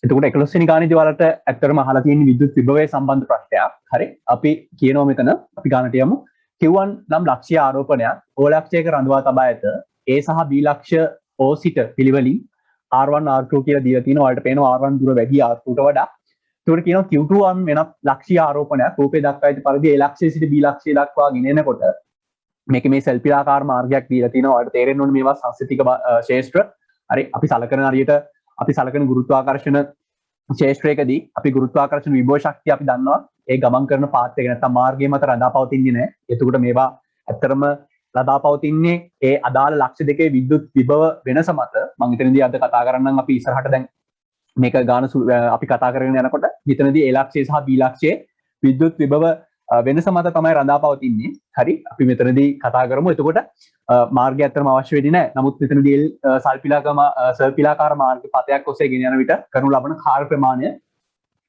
එතකොට 11 වෙනි ගානේදී ඔයාලට ඇත්තටම අහලා තියෙන විද්‍යුත් විභවය සම්බන්ධ ප්‍රශ්නයක්. හරි. අපි කියනවා මෙතන අපි ගානට යමු. Q1 නම් ලක්ෂ්‍ය ආරෝපණයක් O ලක්ෂයක රඳවා තබා ඇත. A සහ B ලක්ෂ්‍ය O සිට පිළිවෙලින් R1 R2 කියලා දීලා තිනවා. ඔයාලට පේනවා R1 දුර වැඩි R2ට වඩා. ඒකට කියනවා Q2 වෙනත් ලක්ෂ්‍ය ආරෝපණයක් රූපේ දක්වා ඇති පරිදි A ලක්ෂ්‍යයේ සිට B ලක්ෂ්‍යය දක්වා ගෙනෙනකොට මේක මේ සෙල්පිලාකාර මාර්ගයක් දීලා තිනවා. ඔයාලට තේරෙන්න ඕනේ මේවා සංස්ථිතික ශේෂ්ත්‍ර. හරි. අපි සලකන හරියට අපි සලකන ගුරුත්වාකර්ෂණ ශේෂ්ත්‍රයකදී අපි ගුරුත්වාකර්ෂණ විභව ශක්තිය අපි දන්නවා ඒ ගමන් කරන පාත් එක නැත්නම් මාර්ගය මත රඳා පවතින්නේ නැහැ. එතකොට මේවා ඇත්තටම රඳා පවතින්නේ ඒ අදාළ ලක්ෂ්‍ය දෙකේ විද්‍යුත් විභව වෙනස මත. මම එතනදී අද කතා කරන්නම් අපි ඉස්සරහට දැන් මේක ගාන අපි කතා කරගෙන යනකොට මෙතනදී A ලක්ෂ්‍යය සහ B ලක්ෂ්‍යයේ විද්‍යුත් විභව වෙනස මත තමයි රඳා පවතින්නේ. හරි. අපි මෙතනදී කතා කරමු. එතකොට මාර්ගය ඇත්තටම අවශ්‍ය වෙන්නේ නැහැ. නමුත් මෙතනදී සල්පිලාකාර මාර්ග පතයක් ඔස්සේ ගෙන යන විට කරනු ලබන කාර්ය ප්‍රමාණය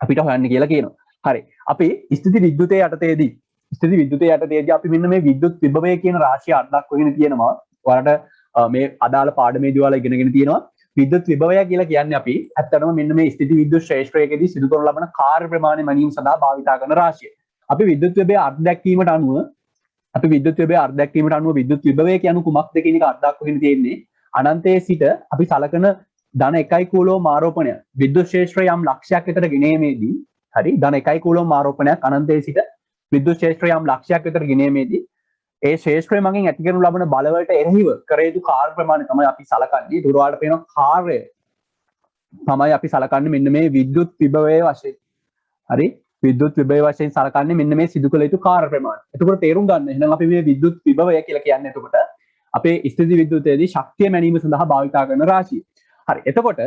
අපිට හොයන්න කියලා කියනවා. හරි. අපි ස්ථිති විද්‍යුතයේ යටතේදී අපි මෙන්න මේ විද්‍යුත් විභවය කියන රාශිය අඩක් වෙගෙන තියෙනවා. ඔයාලට මේ අදාළ පාඩමේදී ඔයාලා ඉගෙනගෙන තියෙනවා. විද්‍යුත් විභවය කියලා කියන්නේ අපි ඇත්තටම මෙන්න මේ ස්ථිති විද්‍යුත් ශේෂ්ත්‍රයකදී සිදු කරනු ලබන කාර්ය ප්‍රමාණය මැනීම සඳහා භාවිත කරන රාශිය. අපි විද්‍යුත් විභවය අර්ථ දැක්වීමට අනුව විද්‍යුත් විභවය කියන්නේ කුමක්ද කියන එක අර්ථ දක්වගෙන තියෙන්නේ අනන්තයේ සිට අපි සලකන ධන 1 කූලෝම් ආරෝපණය විද්‍යුත් ශේෂ්ත්‍රය යම් ලක්ෂයක් විතර ගෙනීමේදී හරි ධන 1 කූලෝම් ආරෝපණයක් අනන්තයේ සිට විද්‍යුත් ශේෂ්ත්‍රය යම් ලක්ෂයක් විතර ගෙනීමේදී ඒ ශේෂ්ත්‍රය මගින් ඇති කරනු ලබන බලවලට එරෙහිව කර යුතු කාර්ය ප්‍රමාණය තමයි අපි සලකන්නේ. දුරවාට පේන කාර්යය තමයි අපි සලකන්නේ මෙන්න මේ විද්‍යුත් විභවයේ වශයෙන්. හරි. විද්‍යුත් විභවය වශයෙන් සලකන්නේ මෙන්න මේ සිදු කළ යුතු කාර්ය ප්‍රමාණය. එතකොට තේරුම් ගන්න. එහෙනම් අපි මේ විද්‍යුත් විභවය කියලා කියන්නේ එතකොට අපේ ස්ථිති විද්‍යුතයේදී ශක්තිය මැනීම සඳහා භාවිත කරන රාශිය. හරි. එතකොට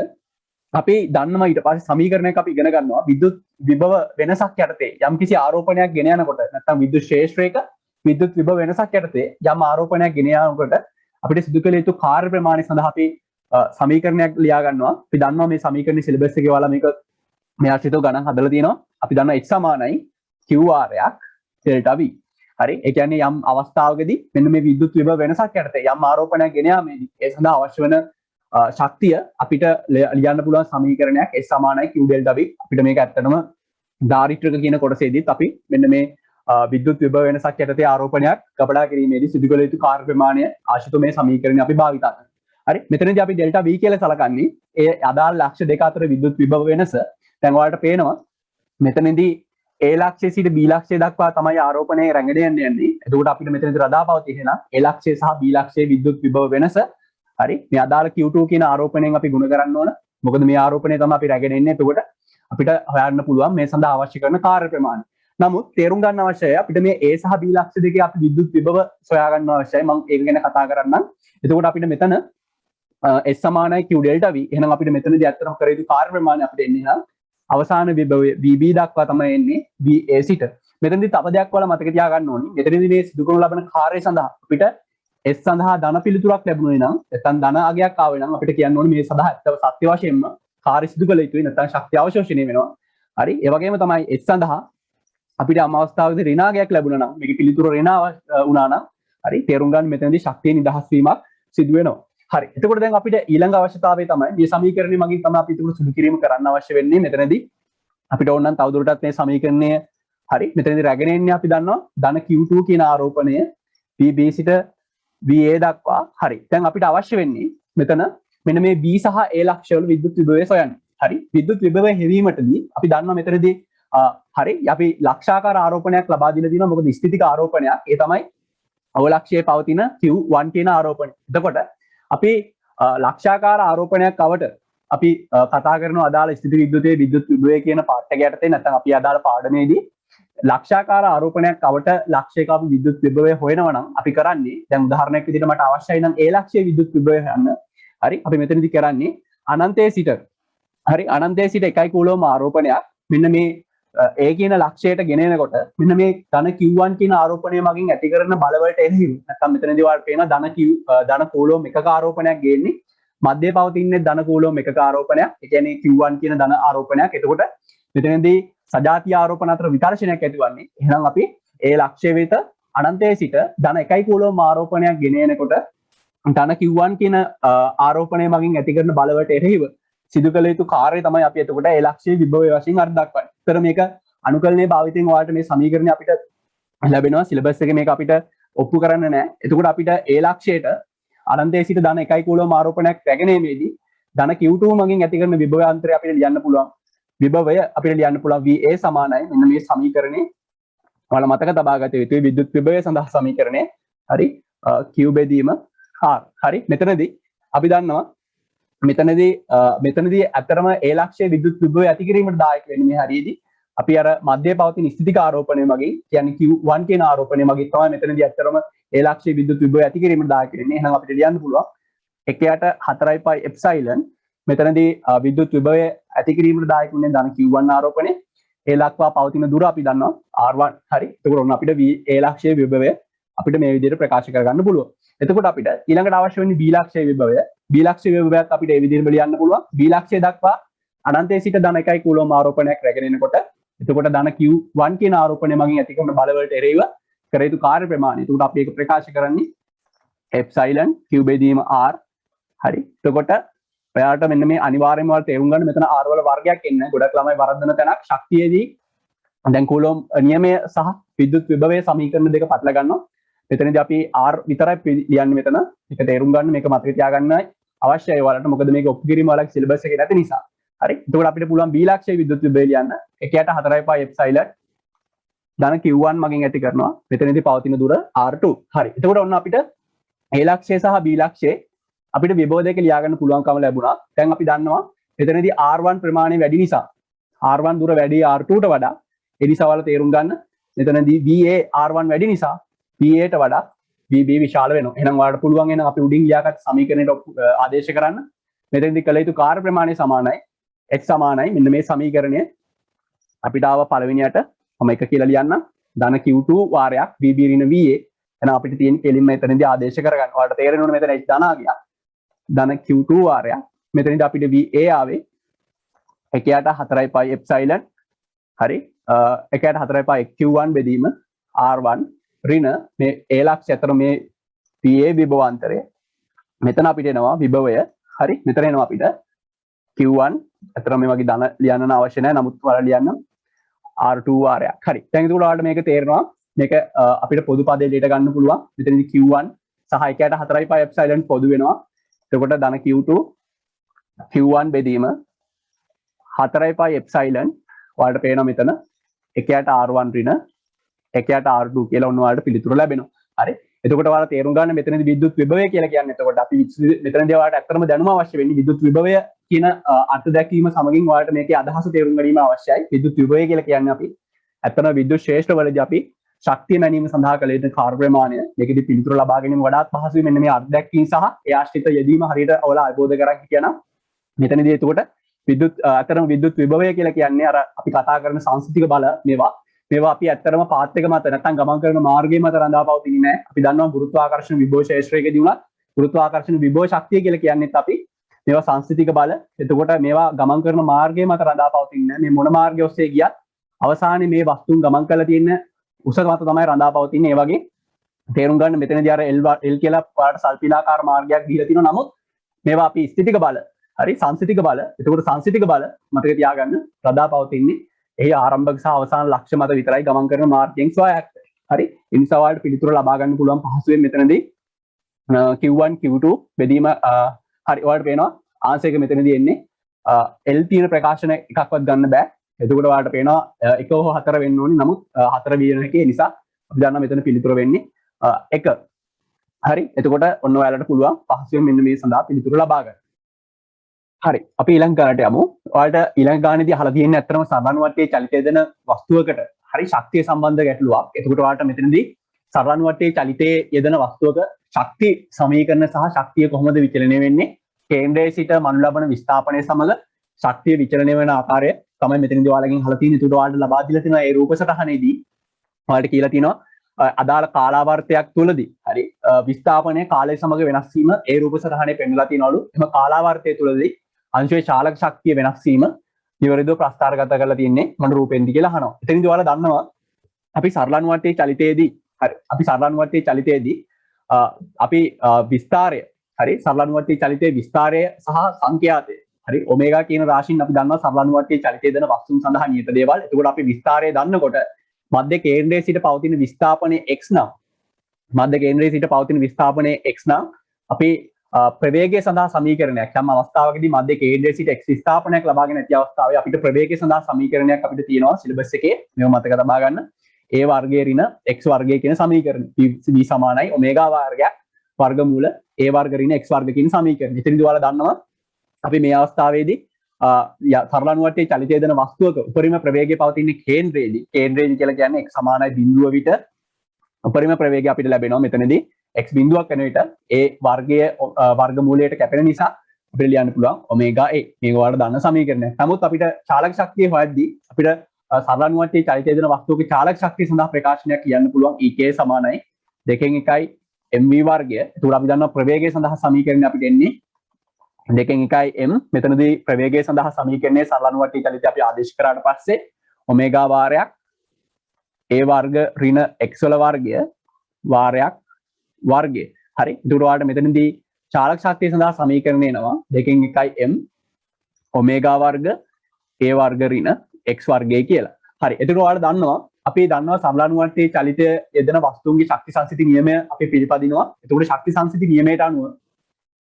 අපි දන්නවා ඊට පස්සේ සමීකරණයක් අපි ඉගෙන ගන්නවා විද්‍යුත් විභව වෙනසක් යටතේ යම්කිසි ආරෝපණයක් ගෙන යනකොට නැත්නම් විද්‍යුත් ශේෂ්ත්‍රයක විද්‍යුත් විභව වෙනසක් යටතේ යම් ආරෝපණයක් ගෙන යනකොට අපිට සිදු කළ යුතු කාර්ය ප්‍රමාණය සඳහා අපි සමීකරණයක් ලියා ගන්නවා. අපි දන්නවා මේ සමීකරණයේ සිලබස් එකේ ඔයාලා මේක මේ ආශ්‍රිතව ගණන් හදලා තියෙනවා. අපි දන්නවා x සමානයි qr යක් ඩෙල්ටා v. හරි. ඒ කියන්නේ යම් අවස්ථාවකදී මෙන්න මේ විද්‍යුත් විභව වෙනසක් යටතේ යම් ආරෝපණයක් ගෙන යාමේදී ඒ සඳහා අවශ්‍ය වෙන ශක්තිය අපිට ලියන්න පුළුවන් සමීකරණයක් s සමානයි q ඩෙල්ටා v. අපිට මේක ඇත්තටම ධාරිත්‍රක කියන කොටසේදීත් අපි මෙන්න මේ විද්‍යුත් විභව වෙනසක් යටතේ ආරෝපණයක් ගබඩා කිරීමේදී සිදු කළ යුතු කාර්ය ප්‍රමාණය ආශ්‍රිත මේ සමීකරණය අපි භාවිත කරනවා. හරි. මෙතනදී අපි ඩෙල්ටා v කියලා සලකන්නේ ඒ අදාළ ලක්ෂ්‍ය දෙක අතර විද්‍යුත් විභව වෙනස. දැන් ඔයාලට පේනවා මෙතනදී A ලක්ෂ්‍යය සිට B ලක්ෂ්‍යය දක්වා තමයි ආරෝපණය රැඟෙන යන්නේ. එතකොට අපිට මෙතනදී රඳා පවතින A ලක්ෂ්‍යය සහ B ලක්ෂ්‍යයේ විද්‍යුත් විභව වෙනස. හරි. මේ අදාළ Q2 කියන ආරෝපණයෙන් අපි ගුණ කරන්න ඕන. මොකද මේ ආරෝපණය තමයි අපි රැගෙන ඉන්නේ. එතකොට අපිට හොයන්න පුළුවන් මේ සඳහා අවශ්‍ය කරන කාර්ය ප්‍රමාණය. නමුත් තේරුම් ගන්න අවශ්‍යයි අපිට මේ A සහ B ලක්ෂ්‍ය දෙකේ අපි විද්‍යුත් විභව සොයා ගන්න අවශ්‍යයි. මම ඒක ගැන කතා කරන්නම්. එතකොට අපිට මෙතන S සමානයි Q ඩෙල්ටා V. එහෙනම් අපිට මෙතනදී ඇත්තටම කර යුතු කාර්ය ප්‍රමාණය අපිට එන්නේ නම් අවසාන විභවය VB දක්වා තමයි එන්නේ VA සිට. මෙතනදී තව දෙයක් වල මතක තියාගන්න ඕනේ. මෙතනදී මේ සිදු කරනු ලබන කාර්යය සඳහා අපිට S සඳහා ධන පිළිතුරක් ලැබුණේ නම් නැත්නම් ධන අගයක් ආවේ නම් අපිට කියන්න ඕනේ මේ සඳහා සත්‍ය වශයෙන්ම කාර්ය සිදු කළ යුතුයි නැත්නම් ශක්තිය අවශෝෂණය වෙනවා. හරි. ඒ වගේම තමයි S සඳහා අපිට අම අවස්ථාවකදී ඍණාගයක් ලැබුණා නම් මේකේ පිළිතුර ඍණාව වුණා නම් හරි තේරුම් ගන්න මෙතනදී ශක්තිය නිදහස් වීමක් සිදු වෙනවා. හරි. එතකොට දැන් අපිට ඊළඟ අවශ්‍යතාවය තමයි මේ සමීකරණය මගින් තමයි අපි ඒක සුළු කිරීම කරන්න අවශ්‍ය වෙන්නේ. මෙතනදී අපිට ඕන නම් තවදුරටත් මේ සමීකරණය හරි මෙතනදී රැගෙන එන්නේ අපි දන්නවා ධන Q2 කියන ආරෝපණය VB සිට VA දක්වා. හරි. දැන් අපිට අවශ්‍ය වෙන්නේ මෙතන මෙන්න මේ B සහ A ලක්ෂ්‍යවල විද්‍යුත් විභවය සොයන්න. හරි. විද්‍යුත් විභවය හෙවීමටදී අපි දන්නවා මෙතනදී හරි අපි ලක්ෂාකාර ආරෝපණයක් ලබා දීලා තියෙනවා. මොකද ස්ථිතික ආරෝපණයක් ඒ තමයි අවලක්ෂයේ පවතින Q1 කියන ආරෝපණය. එතකොට අපි ලක්ෂාකාර ආරෝපණයක් අවට අපි කතා කරන අදාළ ස්ථිති විද්‍යුතයේ විද්‍යුත් විභවය කියන පාඩ එක යටතේ නැත්නම් අපි අදාළ පාඩමේදී ලක්ෂාකාර ආරෝපණයක් අවට ලක්ෂයක අපි විද්‍යුත් විභවය හොයනවා නම් අපි කරන්නේ දැන් උදාහරණයක් විදිහට මට අවශ්‍යයි නම් A ලක්ෂයේ විද්‍යුත් විභවය හොයන්න. හරි අපි මෙතනදී කරන්නේ අනන්තයේ සිට හරි අනන්තයේ සිට 1 කූලෝම් ආරෝපණයක් මෙන්න මේ A කියන ලක්ෂයට ගෙනෙනකොට මෙන්න මේ ධන Q1 කියන ආරෝපණය මගින් ඇති කරන බලවලට එරෙහිව නැත්නම් මෙතනදී ඔයාලට පේන ධන කූලෝම් එකක ආරෝපණයක් ගේන්නේ මැදේ පවතින්නේ ධන කූලෝම් එකක ආරෝපණයක්. ඒ කියන්නේ Q1 කියන ධන ආරෝපණයක්. එතකොට මෙතනදී සජාතීය ආරෝපණ අතර විකර්ෂණයක් ඇතිවන්නේ. එහෙනම් අපි ඒ ලක්ෂ්‍ය වෙත අනන්තයේ සිට ධන 1 කූලෝම් ආරෝපණයක් ගෙන එනකොට ධන Q1 කියන ආරෝපණය මගින් ඇති කරන බලවලට එරෙහිව සිදු කළ යුතු කාර්යය තමයි අපි එතකොට ඒ ලක්ෂ්‍ය විභවය වශයෙන් අර්ථ දක්වන්නේ. ඒතර මේක අනුකලනයේ භාවිතයෙන් ඔයාලට මේ සමීකරණය අපිට ලැබෙනවා සිලබස් එකේ මේක අපිට ඔප්පු කරන්න නැහැ. එතකොට අපිට ඒ ලක්ෂ්‍යයට අනන්තයේ සිට ධන 1 කූලම් ආරෝපණයක් රැගෙනීමේදී ධන Q2 මගින් ඇති කරන විභවාන්තරය අපිට ලියන්න පුළුවන්. විභවය අපිට ලියන්න පුළුවන් VA සමානයි මෙන්න මේ සමීකරණේ. ඔයාලා මතක තබා ගත යුතුයි විද්‍යුත් විභවය සඳහා සමීකරණය. හරි Q බෙදීම R. හරි මෙතනදී අපි දන්නවා මෙතනදී ඇත්තරම ඒ ලක්ෂ්‍ය විද්‍යුත් විභවය ඇති කිරීමට දායක වෙන්නේ මේ හරියේදී අපි අර මධ්‍ය පවතින ස්ථිතික ආරෝපණය මගින් කියන්නේ Q1 කියන ආරෝපණය මගින් තමයි මෙතනදී ඇත්තරම ඒ ලක්ෂ්‍ය විද්‍යුත් විභවය ඇති කිරීමට දායක වෙන්නේ. එහෙනම් අපිට ලියන්න පුළුවන් 1/4 π එප්සයිලන් මෙතනදී විද්‍යුත් විභවය ඇති කිරීමට දායක වෙන්නේ ධන Q1 ආරෝපණය. ඒ ලක්වා පවතින දුර අපි දන්නවා R1. හරි. එතකොට ඔන්න අපිට ඒ ලක්ෂ්‍ය විභවය අපිට මේ විදිහට ප්‍රකාශ කරගන්න පුළුවන්. එතකොට අපිට ඊළඟට අවශ්‍ය වෙන්නේ B ලක්ෂ්‍ය විභවය. B ලක්ෂ්‍ය විභවයත් අපිට මේ විදිහට ලියන්න පුළුවන්. B ලක්ෂ්‍ය දක්වා අනන්තයේ සිට ධන 1 කූලම් ආරෝපණයක් රැගෙන එනකොට එතකොට ධන Q1 කියන ආරෝපණය මගින් ඇති කරන බලවලට එරෙහිව කර යුතු කාර්ය ප්‍රමාණය. එතකොට අපි ඒක ප්‍රකාශ කරන්නේ එප්සයිලන් Q බෙදීම R. හරි. එතකොට ඔයාලට මෙන්න මේ අනිවාර්යයෙන්ම ඔයාලා තේරුම් ගන්න මෙතන R වල වර්ගයක් එන්නේ. ගොඩක් ළමයි වරද්දන තැනක් ශක්තියේදී දැන් කූලම් නියමය සහ විද්‍යුත් විභවයේ සමීකරණ දෙක පටල ගන්නවා. මෙතනදී අපි R විතරයි ලියන්නේ මෙතන. ඒක තේරුම් ගන්න මේක මතක තියාගන්නයි අවශ්‍යයි ඔයාලට. මොකද මේක ඔප්පු කිරීම වලක් සිලබස් එකේ නැති නිසා. හරි. එතකොට අපිට පුළුවන් B ලක්ෂ්‍ය විද්‍යුත් විභවය ලියන්න 1/4 π එප්සයිලන් ධන Q1 මගින් ඇති කරනවා. මෙතනදී පවතින දුර R2. හරි. එතකොට ඔන්න අපිට A ලක්ෂ්‍යය සහ B ලක්ෂ්‍යය අපිට විභව දෙක ලියා ගන්න පුළුවන්කම ලැබුණා. දැන් අපි දන්නවා මෙතනදී R1 ප්‍රමාණය වැඩි නිසා R1 දුර වැඩි R2ට වඩා. ඒ නිසා ඔයාලා තේරුම් ගන්න මෙතනදී VA R1 වැඩි නිසා VA ට වඩා VB විශාල වෙනවා. එහෙනම් ඔයාලට පුළුවන් එහෙනම් අපි උඩින් ලියාගත් සමීකරණයට ආදේශ කරන්න. මෙතනදී කළ යුතු කාර්ය ප්‍රමාණය සමානයි x සමානයි මෙන්න මේ සමීකරණය අපිට ආව පළවෙනියට මම එක කියලා ලියන්නම් ධන Q2 වාරයක් VB ඍණ VA. එහෙනම් අපිට තියෙන කෙලින්ම එතනදී ආදේශ කරගන්න. ඔයාලට තේරෙනවනේ මෙතන h ධනා ගියා. ධන Q2 වාරයක් මෙතනදී අපිට VA ආවේ 1/4 π එප්සයිලන්. හරි. 1/4 π Q1 බෙදීම R1 ඍණ මේ A ලක්ෂ්‍ය අතර මේ PA විභවාන්තරය මෙතන අපිට එනවා විභවය. හරි. මෙතන එනවා අපිට Q1 අතර මේ වගේ ධන ලියන්න අවශ්‍ය නැහැ. නමුත් ඔයාලා ලියන්න R2 වාරයක්. හරි. දැන් ඒකට ඔයාලට මේක තේරෙනවා. මේක අපිට පොදු පදේ දෙයට ගන්න පුළුවන්. මෙතනදී Q1 සහ 1/4 π එප්සයිලන් පොදු වෙනවා. එතකොට ධන Q2 Q1 බෙදීම 4 π එප්සයිලන් ඔයාලට පේනවා මෙතන 1/R1 ඍණ 1/R2 කියලා ඔන්න ඔයාලට පිළිතුර ලැබෙනවා. හරි. එතකොට ඔයාලා තේරුම් ගන්න මෙතනදී විද්‍යුත් විභවය කියලා කියන්නේ. එතකොට අපි මෙතනදී ඔයාලට ඇත්තටම දැනුම අවශ්‍ය වෙන්නේ විද්‍යුත් විභවය කියන අර්ථ දැක්වීම සමගින් ඔයාලට මේකේ අදහස තේරුම් ගැනීම අවශ්‍යයි. විද්‍යුත් විභවය කියලා කියන්නේ අපි ඇත්තටම විද්‍යුත් ශ්‍රේෂ්ඨවලදී අපි ශක්තිය මැනීම සඳහා කළ යුතු කාර්ය ප්‍රමාණය. මේකෙදී පිළිතුර ලබා ගැනීම වඩාත් පහසුයි. මෙන්න මේ අර්ථ දැක්වීම සහ ඒ ආශ්‍රිත යෙදීම හරියට ඔයාලා අවබෝධ කරගන්න කියනවා. මෙතනදී එතකොට විද්‍යුත් අතරම විද්‍යුත් විභවය කියලා කියන්නේ අර අපි කතා කරන සංස්ථිතික බල මේවා අපි ඇත්තටම පාත් එක මත නැත්නම් ගමන් කරන මාර්ගය මත රඳා පවතින්නේ නැහැ. අපි දන්නවා ගුරුත්වාකර්ෂණ විභව ක්ෂේත්‍රයකදී උනත් ගුරුත්වාකර්ෂණ විභව ශක්තිය කියලා කියන්නේත් අපි මේවා සංස්ථිතික බල. එතකොට මේවා ගමන් කරන මාර්ගය මත රඳා පවතින්නේ නැහැ. මේ මොන මාර්ගය ඔස්සේ ගියත් අවසානයේ මේ වස්තුන් ගමන් කරලා තියෙන උස මත තමයි රඳා පවතින්නේ. ඒ වගේ තේරුම් ගන්න මෙතනදී අර L කියලා පාට සල්පිලාකාර මාර්ගයක් දීලා තිනවා. නමුත් මේවා අපි ස්ථිතික බල. හරි සංස්ථිතික බල. එතකොට සංස්ථිතික බල මතක තියාගන්න රඳා පවතින්නේ එහි ආරම්භක සහ අවසාන ලක්ෂ්‍ය මත විතරයි ගමන් කරන මාර්ගයෙන් ස්වයංක්ත. හරි. ඒ නිසා ඔයාලට පිළිතුර ලබා ගන්න පුළුවන් පහසුවෙන් මෙතනදී Q1 Q2 බෙදීම හරි ඔයාලට පේනවා ආන්සර් එක මෙතනදී එන්නේ L තියෙන ප්‍රකාශන එකක්වත් ගන්න බෑ. එතකොට ඔයාලට පේනවා 1 හෝ 4 වෙන්න ඕනේ. නමුත් 4 වියන එකේ නිසා අපි දන්නවා මෙතන පිළිතුර වෙන්නේ 1. හරි. එතකොට ඔන්න ඔයාලට පුළුවන් පහසුවෙන් මෙන්න මේ සඳහා පිළිතුර ලබා ගන්න. හරි. අපි ඊළඟ ගානට යමු. ඔයාලට ඊළඟ ගානේදී අහලා තියෙන්නේ ඇත්තටම සරලන වටේ චලිතය දෙන වස්තුවකට හරි ශක්තිය සම්බන්ධ ගැටලුවක්. එතකොට ඔයාලට මෙතනදී සරලන වටේ චලිතයේ යෙදෙන වස්තුවක ශක්ති සමීකරණ සහ ශක්තිය කොහොමද විචලනය වෙන්නේ? කේන්ද්‍රයේ සිට මනු ලබන විස්ථාපනය සමග ශක්තිය විචලනය වෙන ආකාරය තමයි මෙතනදී ඔයාලගෙන් අහලා තියෙන්නේ. ඒකට ඔයාලට ලබා දීලා තියෙනවා ඒ රූප සටහනේදී ඔයාලට කියලා තියෙනවා අදාළ කාලාවර්තයක් තුලදී හරි විස්ථාපනයේ කාලය සමග වෙනස් වීම ඒ රූප සටහනේ පෙන්වලා තියෙනවලු. එම කාලාවර්තය තුලදී අංශයේ චාලක ශක්තිය වෙනස් වීම නිවැරදිව ප්‍රස්ථාරගත කරලා තියෙන්නේ මොන රූපෙන්ද කියලා අහනවා. එතනදී ඔයාලා දන්නවා අපි සරලන වටේ චලිතයේදී හරි අපි සරලන වටේ චලිතයේදී අපි විස්තාරය හරි සරලන වටේ චලිතයේ විස්තාරය සහ සංඛ්‍යාතය හරි ඔමේගා කියන රාශියෙන් අපි දන්නවා සරල අණුවට්ටියේ චලිතය දෙන වස්තුන් සඳහා නියත දේවල්. එතකොට අපි විස්තරය දන්නකොට මධ්‍ය කේන්ද්‍රයේ සිට පවතින විස්ථාපනය x නම් මධ්‍ය කේන්ද්‍රයේ සිට පවතින විස්ථාපනය x නම් අපි ප්‍රවේගය සඳහා සමීකරණයක් යම් අවස්ථාවකදී මධ්‍ය කේන්ද්‍රයේ සිට x විස්ථාපනයක් ලබාගෙන ඇති අවස්ථාවේ අපිට ප්‍රවේගය සඳහා සමීකරණයක් අපිට තියෙනවා සිලබස් එකේ මේව මතක තබා ගන්න. a වර්ගය ඍණ x වර්ගය කියන සමීකරණය v සමානයි ඔමේගා වර්ගයක් වර්ගමූල a වර්ග ඍණ x වර්ග කියන සමීකරණය. ඉතින් ඔයාලා දන්නවා අපි මේ අවස්ථාවේදී සරල අණුවට්ටියේ චලිතය දෙන වස්තුවක උපරිම ප්‍රවේගය පවතින කේන්ද්‍රයේදී කියලා කියන්නේ x සමානයි බිඳුව විට උපරිම ප්‍රවේගය අපිට ලැබෙනවා මෙතනදී x බිඳුවක් වෙන විට a වර්ගයේ වර්ගමූලයට කැපෙන නිසා අපිට ලියන්න පුළුවන් ඔමේගා a. මේක ඔයාලට දන්න සමීකරණයක්. නමුත් අපිට චාලක ශක්තිය හොයද්දී අපිට සරල අණුවට්ටියේ චලිතය දෙන වස්තුවක චාලක ශක්තිය සඳහා ප්‍රකාශනයක් කියන්න පුළුවන් ek සමානයි 2 mv වර්ගය. ඒකට අපි දන්නවා ප්‍රවේගය සඳහා සමීකරණය අපිට එන්නේ 2 m. මෙතනදී ප්‍රවේගය සඳහා සමීකරණයේ සරල අණුවට්ටියේ චලිතය අපි ආදේශ කරාට පස්සේ ඔමේගා වාරයක් a වර්ග ඍණ x වල වර්ගය වාරයක් වර්ගය. හරි. ඒකට ඔයාලට මෙතනදී චාලක ශක්තිය සඳහා සමීකරණය එනවා 2 m ඔමේගා වර්ග a වර්ග ඍණ x වර්ගය කියලා. හරි. ඒකට ඔයාලට දන්නවා අපි දන්නවා සරල අණුවට්ටියේ චලිතය යෙදෙන වස්තුන්ගේ ශක්ති සංසිති නියමය අපි පිළිපදිනවා. එතකොට ශක්ති සංසිති නියමයට අනුව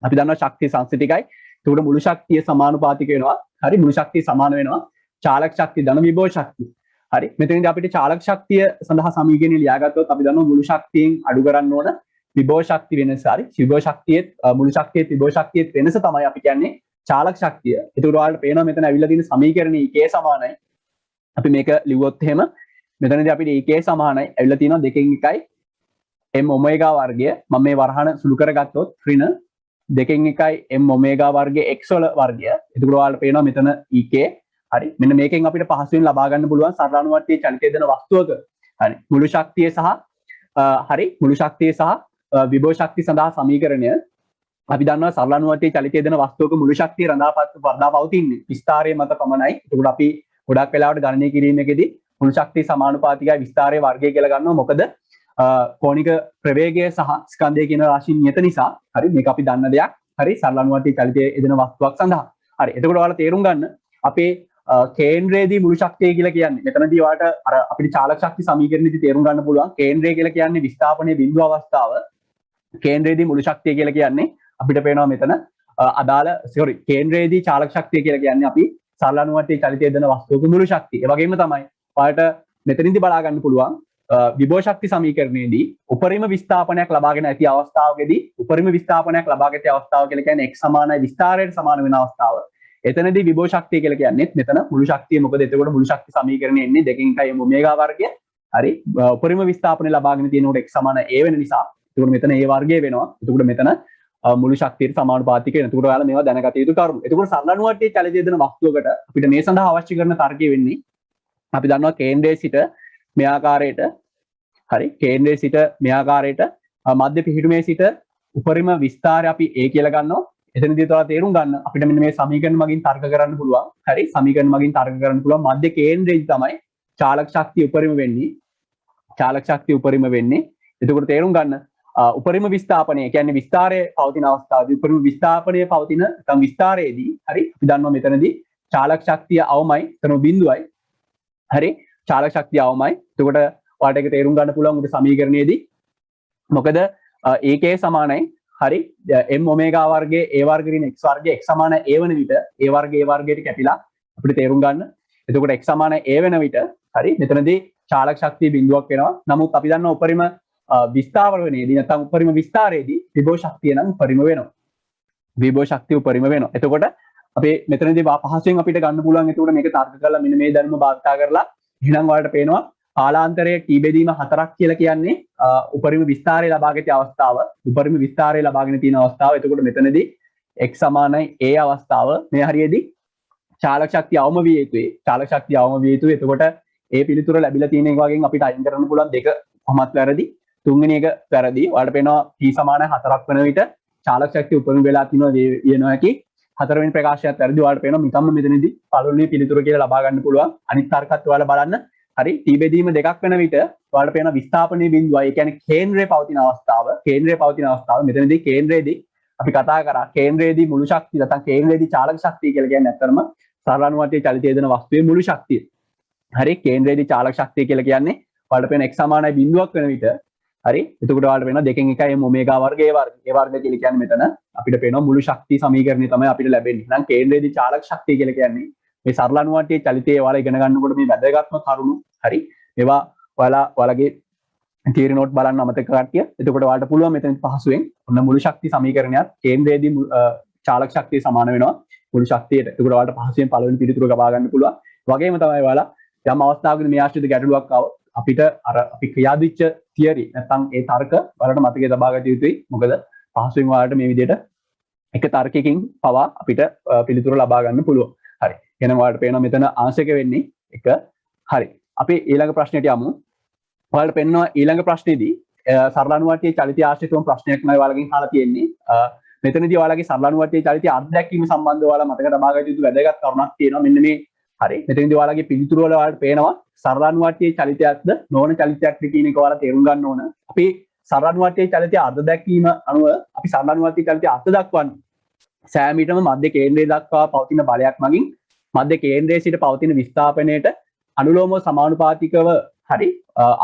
අපි දන්නවා ශක්තිය සංසිතිකයි. ඒකට මුළු ශක්තිය සමානුපාතික වෙනවා. හරි. මුළු ශක්තිය සමාන වෙනවා චාලක ශක්තිය ධන විභව ශක්තිය. හරි. මෙතනදී අපිට චාලක ශක්තිය සඳහා සමීකරණය ලියාගත්තොත් අපි දන්නවා මුළු ශක්තියෙන් අඩු කරන්න ඕන විභව ශක්තිය වෙනස. හරි. විභව ශක්තියේ මුළු ශක්තියේ විභව ශක්තියේ වෙනස තමයි අපි කියන්නේ චාලක ශක්තිය. ඒකට ඔයාලට පේනවා මෙතන අවිල්ලා තියෙන සමීකරණය ek සමානයි. අපි මේක ලිව්වොත් එහෙම මෙතනදී අපිට ek සමානයි අවිල්ලා තියෙනවා 2 m ඔමේගා වර්ගය. මම මේ වරහන සුළු කරගත්තොත් ඍණ 2 m ඔමේගා වර්ගය x වල වර්ගය. එතකොට ඔයාලට පේනවා මෙතන ek. හරි. මෙන්න මේකෙන් අපිට පහසුවෙන් ලබා ගන්න පුළුවන් සරල අණුවට්ටියේ චලිතය දෙන වස්තුවක හරි මුළු ශක්තිය සහ හරි මුළු ශක්තිය සහ විභව ශක්තිය සඳහා සමීකරණය අපි දන්නවා සරල අණුවට්ටියේ චලිතය දෙන වස්තුවක මුළු ශක්තිය වර්ධා පවතින්නේ විස්තරයේ මත පමණයි. ඒකට අපි ගොඩක් වෙලාවට ගණනය කිරීමේදී මුළු ශක්තිය සමානුපාතිකයි විස්තරයේ වර්ගය කියලා ගන්නවා. මොකද කෝණික ප්‍රවේගය සහ ස්කන්ධය කියන රාශිය නියත නිසා. හරි. මේක අපි දන්න දෙයක්. හරි. සරල අණුවට්ටියේ චලිතය යෙදෙන වස්තුවක් සඳහා. හරි. එතකොට ඔයාලා තේරුම් ගන්න අපේ කේන්ද්‍රයේදී මුළු ශක්තිය කියලා කියන්නේ මෙතනදී ඔයාලට අර අපිට චාලක ශක්ති සමීකරණෙදි තේරුම් ගන්න පුළුවන් කේන්ද්‍රය කියලා කියන්නේ විස්ථාපනයේ බිඳුව අවස්ථාව. කේන්ද්‍රයේදී මුළු ශක්තිය කියලා කියන්නේ අපිට පේනවා මෙතන අදාළ කේන්ද්‍රයේදී චාලක ශක්තිය කියලා කියන්නේ අපි සරල අණුවට්ටියේ චලිතය දෙන වස්තුවක මුළු ශක්තිය. ඒ වගේම තමයි ඔයාලට මෙතනින්දි බලා ගන්න පුළුවන් විභව ශක්ති සමීකරණයේදී උපරිම විස්ථාපනයක් ලබාගෙන ඇති අවස්ථාවකදී උපරිම විස්ථාපනයක් ලබාගෙන ඇති අවස්ථාව කියලා කියන්නේ x සමානයි විස්තරයට සමාන වෙන අවස්ථාව. එතනදී විභව ශක්තිය කියලා කියන්නේ මෙතන මුළු ශක්තිය. මොකද එතකොට මුළු ශක්ති සමීකරණය එන්නේ 2 ඔමේගා වර්ගය. හරි. උපරිම විස්ථාපනය ලබාගෙන තියෙනකොට x සමාන a වෙන නිසා එතකොට මෙතන a වර්ගය වෙනවා. එතකොට මෙතන මුළු ශක්තියට සමානුපාතික වෙනවා. එතකොට ඔයාලා මේවා දැනගත යුතු කරුණු. එතකොට සරල අණුවට්ටියේ චලිතය දෙන වස්තුවකට අපිට මේ සඳහා අවශ්‍ය කරන තර්කය වෙන්නේ අපි දන්නවා කේන්ද්‍රයේ සිට මේ ආකාරයට හරි කේන්ද්‍රයේ සිට මේ ආකාරයට මධ්‍ය පිහිටුමේ සිට උපරිම විස්තරය අපි a කියලා ගන්නවා. එතනදී තව තේරුම් ගන්න අපිට මෙන්න මේ සමීකරණ මගින් තර්ක කරන්න පුළුවන්. හරි. සමීකරණ මගින් තර්ක කරන්න පුළුවන් මධ්‍ය කේන්ද්‍රයේදී තමයි චාලක ශක්තිය උපරිම වෙන්නේ. චාලක ශක්තිය උපරිම වෙන්නේ. එතකොට තේරුම් ගන්න උපරිම විස්ථාපනය කියන්නේ විස්තරයේ පවතින අවස්ථාවේදී උපරිම විස්ථාපනයේ පවතින නැත්නම් විස්තරයේදී හරි අපි දන්නවා මෙතනදී චාලක ශක්තිය අවමයි එතන බිඳුවයි. හරි. චාලක ශක්තිය අවමයි. එතකොට ඔයාලට ඒක තේරුම් ගන්න පුළුවන් උඩ සමීකරණයේදී. මොකද ek සමානයි හරි m ඔමේගා වර්ගයේ a වර්ග ඍණ x වර්ගයේ x සමාන a වෙන විට a වර්ග a වර්ගයට කැපිලා අපිට තේරුම් ගන්න. එතකොට x සමාන a වෙන විට හරි මෙතනදී චාලක ශක්තිය බිඳුවක් වෙනවා. නමුත් අපි දන්නවා උපරිම විස්ථාපනයේදී නැත්නම් උපරිම විස්තරයේදී විභව ශක්තිය නම් උපරිම වෙනවා. විභව ශක්තිය උපරිම වෙනවා. එතකොට අපි මෙතනදී පහසුවෙන් අපිට ගන්න පුළුවන්. එතකොට මේක තර්ක කරලා මෙන්න මේ ධර්ම භාවිතා කරලා එහෙනම් ඔයාලට පේනවා කාලාන්තරයේ t බෙදීම 4ක් කියලා කියන්නේ උපරිම විස්තරය ලබාගෙන තියෙන අවස්ථාව. උපරිම විස්තරය ලබාගෙන තියෙන අවස්ථාව. එතකොට මෙතනදී x සමානයි a අවස්ථාව. මේ හරියේදී චාලක ශක්තිය අවම විය යුතුයි. චාලක ශක්තිය අවම විය යුතුයි. එතකොට ඒ පිළිතුර ලැබිලා තියෙන එක වගේ අපිට අයින් කරන්න පුළුවන් දෙක කොහොමත් වැරදි. තුන්වෙනි එක වැරදි. ඔයාලට පේනවා t සමානයි 4ක් වෙන විට චාලක ශක්තිය උපරිම වෙලා තියෙනවා හැකි. හතරවෙනි ප්‍රකාශයත් වැරදි. ඔයාලට පේනවා නිකම්ම මෙතනදී පළවෙනි පිළිතුර කියලා ලබා ගන්න පුළුවන්. අනිත් තර්කත් ඔයාලා බලන්න. හරි. t බෙදීම දෙකක් වෙන විට ඔයාලට පේන විස්ථාපනයේ බිඳුවයි. ඒ කියන්නේ කේන්ද්‍රයේ පවතින අවස්ථාව. කේන්ද්‍රයේ පවතින අවස්ථාව. මෙතනදී කේන්ද්‍රයේදී අපි කතා කරා කේන්ද්‍රයේදී මුළු ශක්තිය නැත්නම් කේන්ද්‍රයේදී චාලක ශක්තිය කියලා කියන්නේ ඇත්තටම සරලානුවට්ටියේ චලිතය දෙන වස්තුවේ මුළු ශක්තිය. හරි කේන්ද්‍රයේදී චාලක ශක්තිය කියලා කියන්නේ ඔයාලට පේන x සමානයි බිඳුවක් වෙන විට හරි එතකොට ඔයාලට වෙනවා 2 1 m ඔමේගා වර්ග a වර්ග. a වර්ග කියලා කියන්නේ මෙතන අපිට පේනවා මුළු ශක්තිය සමීකරණය තමයි අපිට ලැබෙන්නේ. එහෙනම් කේන්ද්‍රයේදී චාලක ශක්තිය කියලා කියන්නේ මේ සරලානුවට්ටියේ චලිතය ඔයාලා ඉගෙන ගන්නකොට මේ වැදගත්ම කරුණු හරි මේවා ඔයාලගේ තියරි නෝට් බලන්න අමතක කට්ටිය. එතකොට ඔයාලට පුළුවන් මෙතන පහසුවෙන් ඔන්න මුළු ශක්ති සමීකරණයත් කේන්ද්‍රයේදී චාලක ශක්තිය සමාන වෙනවා මුළු ශක්තියට. එතකොට ඔයාලට පහසුවෙන් පළවෙනි පිළිතුර ලබා ගන්න පුළුවන්. වගේම තමයි ඔයාලා යම් අවස්ථාවකදී මේ ආශ්‍රිත ගැටලුවක් ආවොත් අපිට අර අපි ක්‍රියාදිච්ච තියරි නැත්නම් ඒ තර්ක ඔයාලට මතකයේ තබා ගත යුතුයි. මොකද පහසුවෙන් ඔයාලට මේ විදිහට එක තර්කයකින් පවා අපිට පිළිතුර ලබා ගන්න පුළුවන්. හරි. එහෙනම් ඔයාලට පේනවා මෙතන ආංශක වෙන්නේ 1. හරි. අපි ඊළඟ ප්‍රශ්නයට යමු. ඔයාලට පෙන්වනවා ඊළඟ ප්‍රශ්නේදී සරලානුවට්ටියේ චලිතය ආශ්‍රිතව ප්‍රශ්නයක් නෑ ඔයාලගෙන් අහලා තියෙන්නේ. මෙතනදී ඔයාලගේ සරලානුවට්ටියේ චලිතය අර්ථ දැක්වීම සම්බන්ධව ඔයාලා මතක තබා ගත යුතු වැදගත් කරුණක් තියෙනවා. මෙන්න මේ හරි මෙතනදී ඔයාලගේ පිළිතුරු වල ඔයාලට පේනවා සරලානුවට්ටියේ චලිතයක්ද නොවන චලිතයක්ද කියන එක ඔයාලා තේරුම් ගන්න ඕන. අපි සරලානුවට්ටියේ චලිතය අර්ථ දැක්වීම අනුව අපි සරලානුවට්ටියේ චලිතය අර්ථ දක්වන්නේ සෑම විටම මධ්‍ය කේන්ද්‍රය දක්වා පවතින බලයක් මගින් මධ්‍ය කේන්ද්‍රයේ සිට පවතින විස්ථාපනයට අනුලෝමව සමානුපාතිකව හරි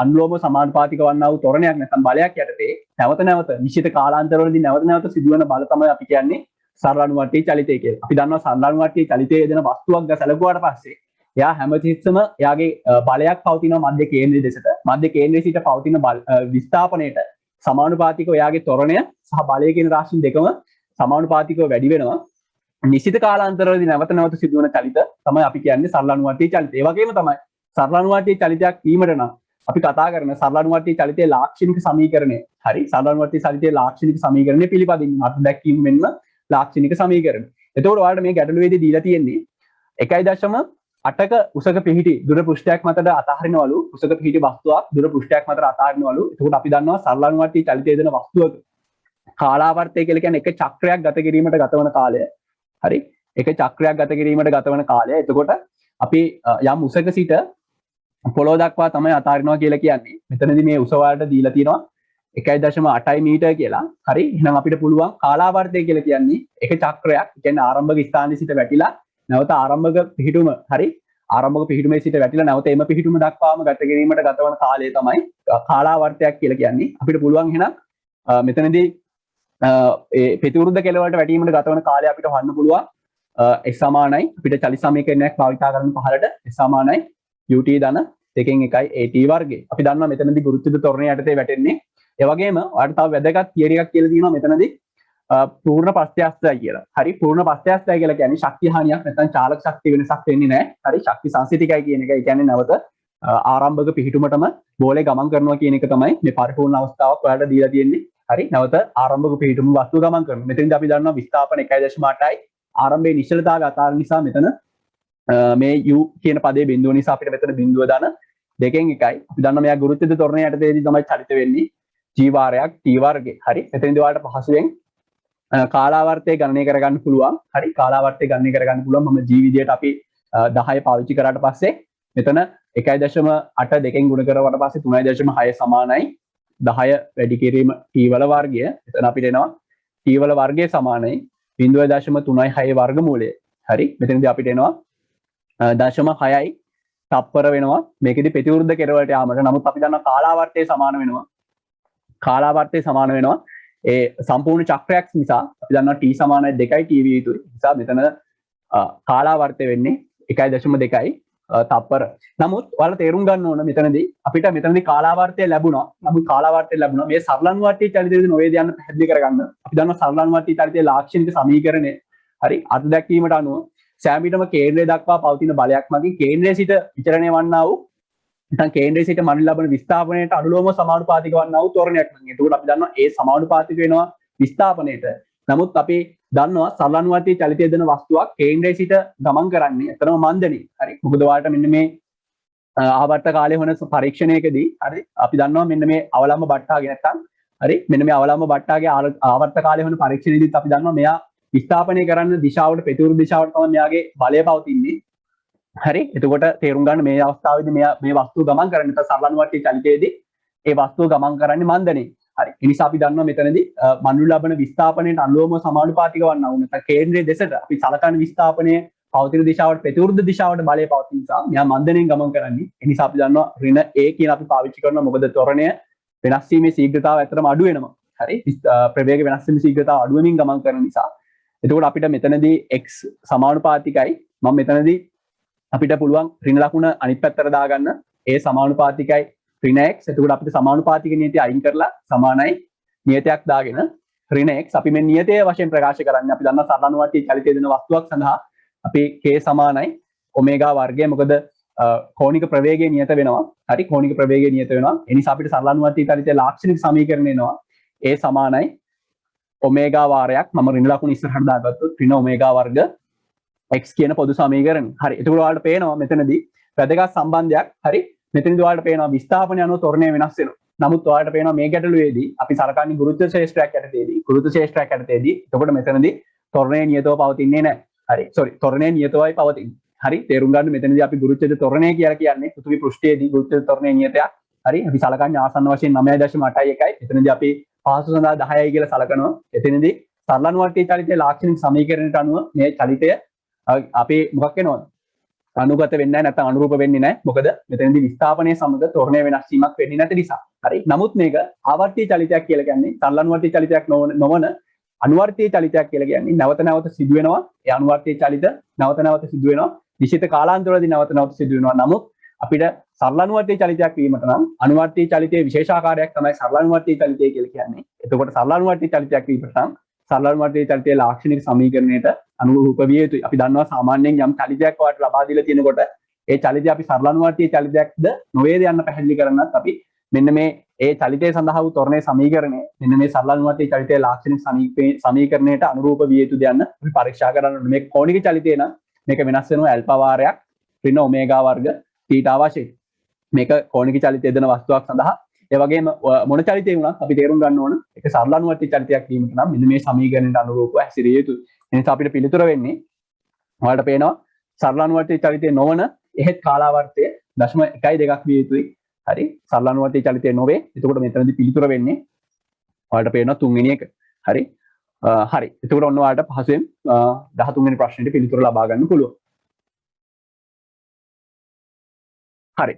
අනුලෝමව සමානුපාතික වන්නා වූ තොරණයක් නැත්නම් බලයක් යටතේ නැවත නැවත නිශ්චිත කාලාන්තරවලදී නැවත නැවත සිදුවන බල තමයි අපි කියන්නේ සරලානුවට්ටියේ චලිතය කියලා. අපි දන්නවා සරලානුවට්ටියේ චලිතයේ දෙන වස්තුවක් සැලකුවාට පස්සේ එයා හැමතිස්සම එයාගේ බලයක් පවතිනවා මධ්‍ය කේන්ද්‍රය දෙසට. මධ්‍ය කේන්ද්‍රයේ සිට පවතින විස්ථාපනයට සමානුපාතිකව එයාගේ තොරණය සහ බලය කියන රාශීන් දෙකම සමානුපාතිකව වැඩි වෙනවා. නිශ්චිත කාලාන්තරවලදී නැවත නැවත සිදුවන චලිත තමයි අපි කියන්නේ සරලානුවට්ටියේ චලිතය. ඒ වගේම තමයි සරලානුවට්ටියේ චලිතයක් වීමට නම් අපි කතා කරන සරලානුවට්ටියේ චලිතයේ ලාක්ෂණික සමීකරණය. හරි සරලානුවට්ටියේ චලිතයේ ලාක්ෂණික සමීකරණය පිළිපදින්න අර්ථ දැක්වීම මෙන්න ලාක්ෂණික සමීකරණ. එතකොට ඔයාලට මේ ගැටලුවේදී දීලා තියෙන්නේ 1.8ක උසක පිහිටි දුර පෘෂ්ඨයක් මතට අතහරිනවලු උසක පිහිටි වස්තුවක් දුර පෘෂ්ඨයක් මතට අතහරිනවලු. එතකොට අපි දන්නවා සරලානුවට්ටියේ චලිතය දෙන වස්තුවක කාලාවර්තය කියලා කියන්නේ එක චක්‍රයක් ගත කිරීමට ගතවන කාලය. හරි එක චක්‍රයක් ගත කිරීමට ගතවන කාලය. එතකොට අපි යම් උසක සිට පොළොව දක්වා තමයි අතාරිනවා කියලා කියන්නේ. මෙතනදී මේ උස වලට දීලා තියෙනවා 1.8 මීටර කියලා. හරි එහෙනම් අපිට පුළුවන් කාලාවර්තය කියලා කියන්නේ එක චක්‍රයක් කියන්නේ ආරම්භක ස්ථානයේ සිට වැටිලා නැවත ආරම්භක පිහිටුම හරි ආරම්භක පිහිටුමේ සිට වැටිලා නැවත එම පිහිටුම දක්වාම ගත කිරීමට ගතවන කාලය තමයි කාලාවර්තයක් කියලා කියන්නේ. අපිට පුළුවන් එහෙනම් මෙතනදී ඒ ප්‍රතිවිරුද්ධ කෙළවරට වැටීමට ගතවන කාලය අපිට හොයන්න පුළුවන්. x සමානයි අපිට චලිත සමීකරණයක් භාවිතා කරන්න පහළට x සමානයි ut ධන 2 1 at වර්ගය. අපි දන්නවා මෙතනදී ගුරුත්විද ත්වරණය යටතේ වැටෙන්නේ. ඒ වගේම ඔයාලට තව වැදගත් තියරි එකක් කියලා තියෙනවා මෙතනදී පූර්ණ ප්‍රත්‍යස්තය කියලා. හරි පූර්ණ ප්‍රත්‍යස්තය කියලා කියන්නේ ශක්තිය හානියක් නැත්නම් චාලක ශක්තිය වෙනසක් වෙන්නේ නැහැ. හරි ශක්ති සංසිතිකයි කියන එක. ඒ කියන්නේ නැවත ආරම්භක පිහිටුමටම බෝලේ ගමන් කරනවා කියන එක තමයි මේ පරිපූර්ණ අවස්ථාවක් ඔයාලට දීලා තියෙන්නේ. හරි නැවත ආරම්භක පිහිටුම වස්තුව ගමන් කරනවා. මෙතනදී අපි දන්නවා විස්ථාපන 1.8යි ආරම්භයේ නිශ්චලතාවය අතාරින නිසා මෙතන මේ u කියන පදයේ බිඳුව නිසා අපිට මෙතන බිඳුව දාන 2 1යි. අපි දන්නවා මෙයා ගුරුත්විද ත්වරණය යටතේදී තමයි චලිත වෙන්නේ. g වාරයක් t වර්ගය. හරි මෙතනදී ඔයාලට පහසුවෙන් කාලාවර්තය ගණනය කරගන්න පුළුවන්. හරි කාලාවර්තය ගණනය කරගන්න පුළුවන්. මම g විදියට අපි 10 පාවිච්චි කරාට පස්සේ මෙතන 1.8 දෙකෙන් ගුණ කරවට පස්සේ 3.6 සමානයි 10 වැඩි කිරීම t වල වර්ගය. එතන අපිට එනවා t වල වර්ගය සමානයි 0.36 වර්ගමූලය. හරි මෙතනදී අපිට එනවා 0.6යි තප්පර වෙනවා. මේකෙදි ප්‍රතිවිරුද්ධ කෙළවරට යාමට. නමුත් අපි දන්නවා කාලාවර්තය සමාන වෙනවා. කාලාවර්තය සමාන වෙනවා ඒ සම්පූර්ණ චක්‍රයක් නිසා අපි දන්නවා t සමානයි 2යි t විය යුතුයි. නිසා මෙතන කාලාවර්තය වෙන්නේ 1.2යි තප්පර. නමුත් ඔයාලා තේරුම් ගන්න ඕන මෙතනදී අපිට මෙතනදී කාලාවර්තය ලැබුණා. නමුත් කාලාවර්තය ලැබුණා මේ සරලානුවට්ටියේ චලිතයේදී නොවේද යන්න පැහැදිලි කරගන්න. අපි දන්නවා සරලානුවට්ටියේ චලිතයේ ලාක්ෂණික සමීකරණය හරි අර්ථ දැක්වීමට අනුව සෑම විටම කේන්ද්‍රය දක්වා පවතින බලයක් මගින් කේන්ද්‍රයේ සිට විචලනය වන්නා වූ නැත්නම් කේන්ද්‍රයේ සිට මනින් ලබන විස්ථාපනයට අනුලෝමව සමානුපාතික වන්නා වූ තොරණයක් නම්. එතකොට අපි දන්නවා ඒ සමානුපාතික වෙනවා විස්ථාපනයට. නමුත් අපි දන්නවා සරලානුවට්ටියේ චලිතය දෙන වස්තුවක් කේන්ද්‍රයේ සිට ගමන් කරන්නේ එතරම් මන්දනේ. හරි මොකද ඔයාලට මෙන්න මේ ආවර්ත කාලයේ වන පරීක්ෂණයකදී හරි අපි දන්නවා මෙන්න මේ අවලම්බ බට්ටාගේ නැත්නම් හරි මෙන්න මේ අවලම්බ බට්ටාගේ ආවර්ත කාලයේ වන පරීක්ෂණයේදීත් අපි දන්නවා මෙයා විස්ථාපනය කරන්න දිශාවට ප්‍රතිවිරුද්ධ දිශාවට තමයි මෙයාගේ බලය පවතින්නේ. හරි එතකොට තේරුම් ගන්න මේ අවස්ථාවේදී මෙයා මේ වස්තුව ගමන් කරන්නේ නැත්නම් සරලානුවට්ටියේ චලිතයේදී ඒ වස්තුව ගමන් කරන්නේ මන්දනේ. හරි. ඒ නිසා අපි දන්නවා මෙතනදී මණ්ඩල ලබන විස්ථාපනයට අනුවම සමානුපාතික වන්නා වූ නැත්නම් කේන්ද්‍රයේ දෙසට අපි සලකන විස්ථාපනයේ පවතින දිශාවට ප්‍රතිවිරුද්ධ දිශාවට බලය පවතින නිසා මෙහා මන්දණයෙන් ගමන් කරන්නේ. ඒ නිසා අපි දන්නවා ඍණ A කියන අපි පාවිච්චි කරනවා මොකද ත්වරණය වෙනස් වීමේ ශීඝ්‍රතාව ඇත්තටම අඩු වෙනවා. හරි. ප්‍රවේග වෙනස් වීමේ ශීඝ්‍රතාව අඩු වෙමින් ගමන් කරන නිසා. එතකොට අපිට මෙතනදී x සමානුපාතිකයි. මම මෙතනදී අපිට පුළුවන් ඍණ ලකුණ අනිත් පැත්තට දාගන්න. A සමානුපාතිකයි ඍණ x. එතකොට අපිට සමානුපාතික නියතිය අයින් කරලා සමානයි නියතයක් දාගෙන ඍණ x අපි මේ නියතය වශයෙන් ප්‍රකාශ කරන්නේ. අපි දන්නවා සරල අනුවර්තී චලිතය දෙන වස්තුවක් සඳහා අපි k සමානයි ඔමේගා වර්ගය. මොකද කෝණික ප්‍රවේගය නියත වෙනවා. හරි. කෝණික ප්‍රවේගය නියත වෙනවා. ඒ නිසා අපිට සරල අනුවර්තී චලිතයේ ලාක්ෂණික සමීකරණය එනවා. a සමානයි ඔමේගා වාරයක් මම ඍණ ලකුණ ඉස්සරහට දාගත්තොත් ඍණ ඔමේගා වර්ග x කියන පොදු සමීකරණය. හරි. එතකොට ඔයාලට පේනවා මෙතනදී වැදගත් සම්බන්ධයක්. හරි. මෙතනදී ඔයාලට පේනවා විස්ථාපනය අනුව ත්වරණය වෙනස් වෙනවා. නමුත් ඔයාලට පේනවා මේ ගැටලුවේදී අපි සලකන්නේ ගුරුත්ව ශේෂ්ත්‍රයක් යටතේදී. ගුරුත්ව ශේෂ්ත්‍රයක් යටතේදී එතකොට මෙතනදී ත්වරණය නියතව පවතින්නේ නැහැ. හරි. sorry ත්වරණය නියතවයි පවතින්නේ. හරි. තේරුම් ගන්න මෙතනදී අපි ගුරුත්වයේ ත්වරණය කියලා කියන්නේ පෘථිවි පෘෂ්ඨයේදී ගුරුත්වයේ ත්වරණය නියතයක්. හරි. අපි සලකන්නේ ආසන්න වශයෙන් 9.81යි. එතනදී අපි පහසු සඳහා 10යි කියලා සලකනවා. එතනදී සරල අනුවර්තී චලිතයේ ලාක්ෂණික සමීකරණයට අනුව මේ චලිතය අපි මොකක් වෙනවද? අනුගත වෙන්නේ නැහැ නැත්නම් අනුරූප වෙන්නේ නැහැ. මොකද මෙතනදී විස්ථාපනයේ සමග ත්වරණය වෙනස් වීමක් වෙන්නේ නැති නිසා. හරි. නමුත් මේක ආවර්තී චලිතයක් කියලා කියන්නේ සරල අනුවර්තී චලිතයක් නොවන අනුවර්තී චලිතයක් කියලා කියන්නේ නැවත නැවත සිදු වෙනවා. ඒ අනුවර්තී චලිත නැවත නැවත සිදු වෙනවා. නිශ්චිත කාලාන්තරවලදී නැවත නැවත සිදු වෙනවා. නමුත් අපිට සරල අනුවර්තී චලිතයක් වීමට නම් අනුවර්තී චලිතයේ විශේෂාකාරයක් තමයි සරල අනුවර්තී චලිතය කියලා කියන්නේ. එතකොට සරල අනුවර්තී චලිතයක් වීමට නම් සරල අනුවර්තී චලිතයේ ලාක්ෂණික සමීකරණයට අනුරූප විය යුතුයි. අපි දන්නවා සාමාන්‍යයෙන් යම් චලිතයක් වාට ලබා දීලා තියෙනකොට ඒ චලිතය අපි සරල අනුවර්තී චලිතයක්ද නොවේද යන්න පැහැදිලි කරන්නත් අපි මෙන්න මේ ඒ චලිතය සඳහා වූ ත්වරණයේ සමීකරණය මෙන්න මේ සරල අනුවර්තී චලිතයේ ලාක්ෂණික සමීකරණයට අනුරූප විය යුතුද යන්න අපි පරීක්ෂා කරන්න ඕනේ. මේ කෝණික චලිතය නම් මේක වෙනස් වෙනවා ඇල්ෆා වාරයක් ඍණ ඔමේගා වර්ග තීටා වශයෙන්. මේක කෝණික චලිතය දෙන වස්තුවක් සඳහා ඒ වගේම මොන චලිතය වුණත් අපි තේරුම් ගන්න ඕන ඒක සරල අනුවර්තී චලිතයක් වීමට නම් මෙන්න මේ සමීකරණයට අනුරූපව හැසිරිය යුතුයි. ඒ නිසා අපිට පිළිතුර වෙන්නේ ඔයාලට පේනවා සරල අනුවර්තී චලිතය නොවන එහෙත් කාලාවර්තය 0.12ක් විය යුතුයි. හරි. සරල අනුවර්තී චලිතය නොවේ. එතකොට මෙතනදී පිළිතුර වෙන්නේ ඔයාලට පේනවා 3 වෙනි එක. හරි. හරි. එතකොට ඔන්න ඔයාලට පහසුවෙන් 13 වෙනි ප්‍රශ්නෙට පිළිතුර ලබා ගන්න පුළුවන්. හරි.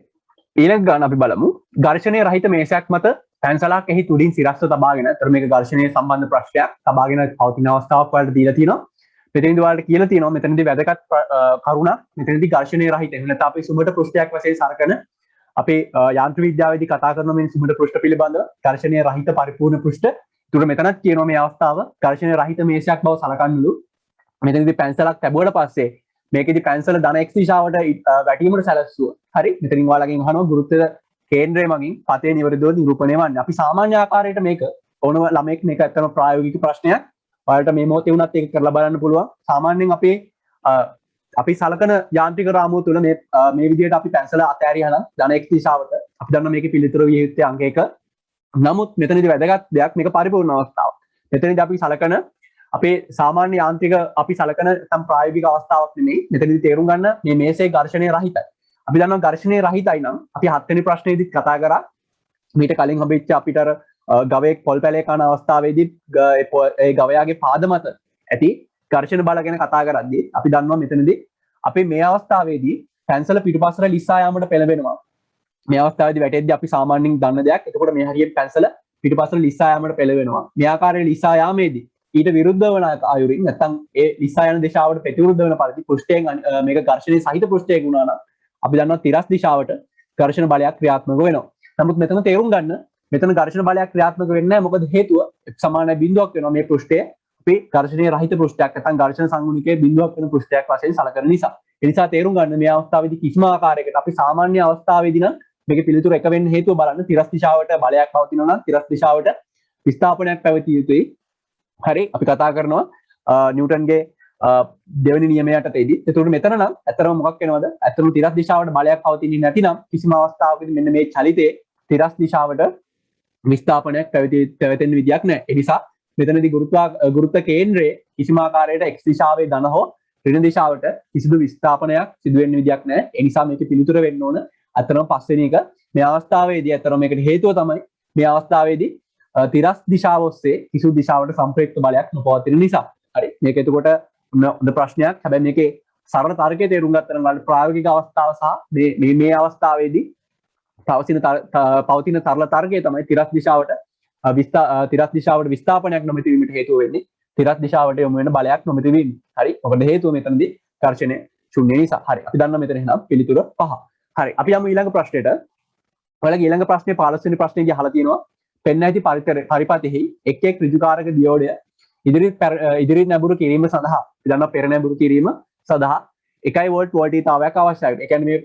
ඊළඟ ගාන අපි බලමු ඝර්ෂණය රහිත මේසයක් මත පැන්සලක් එහි තුඩින් සිරස්ව තබාගෙන අතර මේක ඝර්ෂණය සම්බන්ධ ප්‍රශ්නයක් තබාගෙන පවතින අවස්ථාවක් වලට දීලා තියෙනවා. මෙතනදී ඔයාලට කියලා තියෙනවා මෙතනදී වැදගත් කරුණක් මෙතනදී ඝර්ෂණය රහිත එහෙම නැත්නම් අපි සුබට පෘෂ්ඨයක් වශයෙන් සලකන අපේ යාන්ත්‍ර විද්‍යාවේදී කතා කරන මේ සුබට පෘෂ්ඨ පිළිබඳව ඝර්ෂණය රහිත පරිපූර්ණ පෘෂ්ඨ. ඒතර මෙතනත් කියනවා මේ අවස්ථාව ඝර්ෂණය රහිත මේසයක් බව සලකන්නලු. මෙතනදී පැන්සලක් තැබුවට පස්සේ මේකෙදි පැන්සල ධන x දිශාවට වැටීමට සැලැස්සුවා. හරි. මෙතනින් ඔයාලගෙන් අහනවා ගුරුත්ව කේන්ද්‍රය මගින් පතේ නිවැරදිව නිරූපණය වන්නේ. අපි සාමාන්‍ය ආකාරයට මේක ඕනම ළමෙක් මේක ඇත්තම ප්‍රායෝගික ප්‍රශ්නයක්. ඔයාලට මේ මොහොතේ වුණත් ඒක කරලා බලන්න පුළුවන්. සාමාන්‍යයෙන් අපි සලකන යාන්ත්‍රික රාමුව තුළ මේ විදිහට අපි පැන්සල අතෑරියා නම් ධන x දිශාවට අපි දන්නවා මේකේ පිළිතුර විය යුත්තේ අංක 1. නමුත් මෙතනදී වැදගත් දෙයක් මේක පරිපූර්ණ අවස්ථාවක්. මෙතනදී අපි සලකන අපේ සාමාන්‍ය යාන්ත්‍රික අපි සලකන නැත්නම් ප්‍රායෝගික අවස්ථාවක් නෙමෙයි. මෙතනදී තේරුම් ගන්න මේ මේසේ ඝර්ෂණය රහිතයි. අපි දන්නවා ඝර්ෂණය රහිතයි නම් අපි 7 වෙනි ප්‍රශ්නේදීත් කතා කරා මීට කලින් හම්බෙච්ච අපිට අර ගවයෙක් පොල් පැලේ කන අවස්ථාවේදී ඒ ගවයාගේ පාද මත ඇති ඝර්ෂණ බල ගැන කතා කරද්දී අපි දන්නවා මෙතනදී අපි මේ අවස්ථාවේදී පැන්සල පිටුපස්සට ලිස්සා යාමට පෙළඹෙනවා. මේ අවස්ථාවේදී වැටෙද්දී අපි සාමාන්‍යයෙන් දන්න දෙයක්. එතකොට මේ හරියට පැන්සල පිටුපස්සට ලිස්සා යාමට පෙළඹෙනවා. මේ ආකාරයේ ලිස්සා යාමේදී ඊට විරුද්ධ වන ආයුරින් නැත්නම් ඒ ලිස්සා යන දිශාවට ප්‍රතිවිරුද්ධ වෙන පරිදි පෘෂ්ඨයෙන් මේක ඝර්ෂණයේ සහිත පෘෂ්ඨයක වුණා නම් අපි දන්නවා තිරස් දිශාවට ඝර්ෂණ බලයක් ක්‍රියාත්මක වෙනවා. නමුත් මෙතන තේරුම් ගන්න මෙතන ඝර්ෂණ බලයක් ක්‍රියාත්මක වෙන්නේ නැහැ. මොකද හේතුව සමාන බිඳුවක් වෙනවා මේ පෘෂ්ඨය. අපි ඝර්ෂණයේ රහිත පෘෂ්ඨයක් නැත්නම් ඝර්ෂණ සංගුණිකයේ බිඳුවක් වෙන පෘෂ්ඨයක් වශයෙන් සලකන නිසා. ඒ නිසා තේරුම් ගන්න මේ අවස්ථාවේදී කිසිම ආකාරයකට අපි සාමාන්‍ය අවස්ථාවේදී නම් මේකේ පිළිතුර එක වෙන්න හේතුව බලන්න තිරස් දිශාවට බලයක් පවතිනවා නම් තිරස් දිශාවට විස්ථාපනයක් පැවතිය යුතුයි. හරි. අපි කතා කරනවා නිව්ටන්ගේ දෙවෙනි නියමය යටතේදී. එතකොට මෙතන නම් ඇත්තටම මොකක් වෙනවද? ඇත්තටම තිරස් දිශාවට බලයක් පවතින්නේ නැතිනම් කිසිම අවස්ථාවකදී මෙන්න මේ චලිතයේ තිරස් දිශාවට විස්ථාපනයක් පැවතෙන්න විදියක් නැහැ. ඒ නිසා මෙතනදී ගුරුත්ව කේන්ද්‍රයේ කිසිම ආකාරයකට x දිශාවේ ධන හෝ ඍණ දිශාවට කිසිදු විස්ථාපනයක් සිදු වෙන්න විදියක් නැහැ. ඒ නිසා මේකේ පිළිතුර වෙන්න ඕන අතරම පස්වෙනි එක. මේ අවස්ථාවේදී අතරම මේකට හේතුව තමයි මේ අවස්ථාවේදී තිරස් දිශාව ඔස්සේ කිසිදු දිශාවට සම්ප්‍රයුක්ත බලයක් නොපවතින නිසා. හරි. මේක එතකොට හොඳ ප්‍රශ්නයක්. හැබැයි මේකේ සරල තර්කයේ තේරුම් ගන්න නම් ප්‍රායෝගික අවස්ථාව සහ මේ අවස්ථාවේදී පවතින තරල තර්කය තමයි තිරස් දිශාවට විස්ථාපනයක් නොමැති වීමට හේතුව වෙන්නේ. තිරස් දිශාවට යොමු වෙන බලයක් නොමැති වීම. හරි. මොකද හේතුව මෙතනදී ඝර්ෂණය ශුන්‍ය නිසා. හරි. අපි දන්නා මෙතන එහෙනම් පිළිතුර 5. හරි. අපි යමු ඊළඟ ප්‍රශ්නෙට. ඔයාලගේ ඊළඟ ප්‍රශ්නේ 15 වෙනි ප්‍රශ්නේදී අහලා තියෙනවා. පෙන්න ඇති පරිපතෙහි එක් එක් ඍජුකාරක දියෝඩය ඉදිරි නැඹුරු කිරීම සඳහා අපි දන්නා පෙර නැඹුරු කිරීම සඳහා 1 වෝල්ට් වෝල්ටීයතාවයක් අවශ්‍යයි. ඒ කියන්නේ